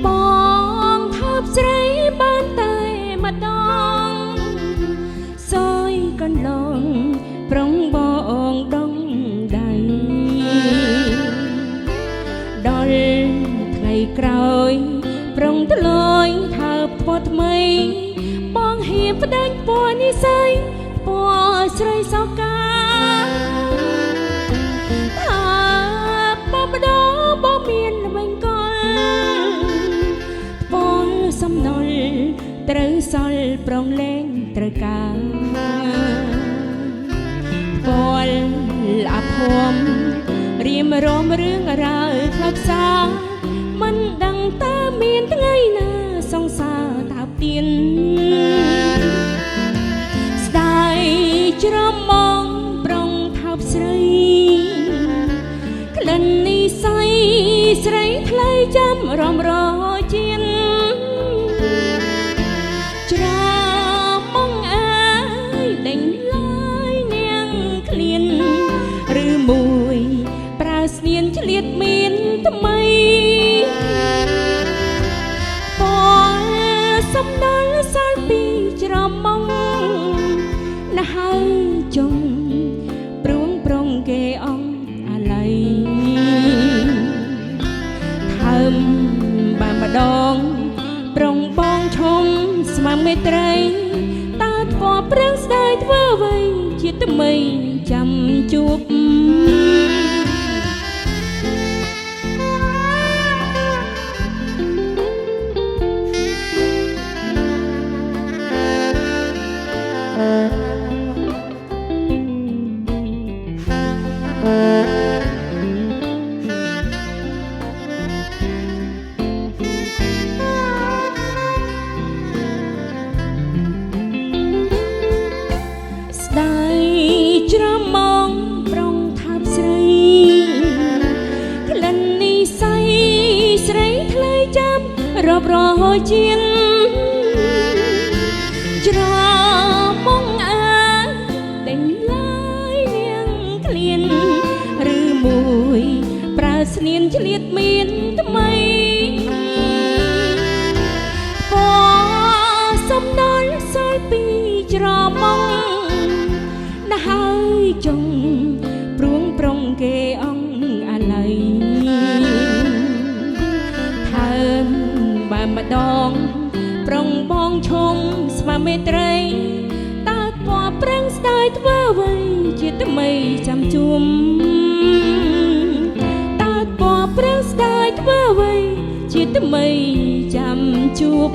បងថើបស្រីបានតែម្ដងសយកន្លងប្រុងបងដងដៃដល់ថ្ងៃក្រោយប្រុងធ្លាយថើបពណ៌ថ្មីបងហ៊ានផ្ដាច់ពណ៌និស័យពណ៌ស្រីសកាថាបងម្ដងបងមានល្បែងកលពណ៌សំណល់ត្រូវសល់ប្រុងលែងត្រូវការពណ៌អភ័មរៀមរមរឿងរ៉ាវខ្លឹកសាមិនដឹងតើមានថ្ងៃណាសង្សារតាទៀនស្ដាយច្រមុំប្រុងថើបស្រីក្លិននិស័យស្រីថ្លៃចាំរំរជាច្រាមុងអើយដេញឡាយនាងឃ្លានឬមួយប្រើស្នៀនឆ្លៀតមានថ្មីពណ៌សំដល់សល់ពីច្រមុំណាស់ហើយចុងព្រួងប្រុងគេអង្គអាឡ័យថើមបានម្ដងប្រុងបងឈុំស្មាំមេត្រីតើពណ៌ព្រឿងស្ដាយធ្វើអ្វីជាថ្មីចាំជួបស្ដាយច្រមុំប្រុងថើបស្រីក្លិននិស័យស្រីថ្លៃចាំរាប់រយជាងច្រមុំអើដេញឡាយនាងឃ្លានឬមួយប្រើស្នៀនឆ្លៀតមានថ្មីពណ៌សំដល់សល់ពីច្រមុំណាស់ហើយចុងព្រួងប្រុងគេអង្គអាឡ័យថើមបានម្ដងប្រុងបងឈុំស្មាមេត្រីតើពណ៌ព្រឿងស្ដាយធ្វើអ្វីជាថ្មីចាំជួមតើពណ៌ព្រឿងស្ដាយធ្វើអ្វីជាថ្មីចាំជួប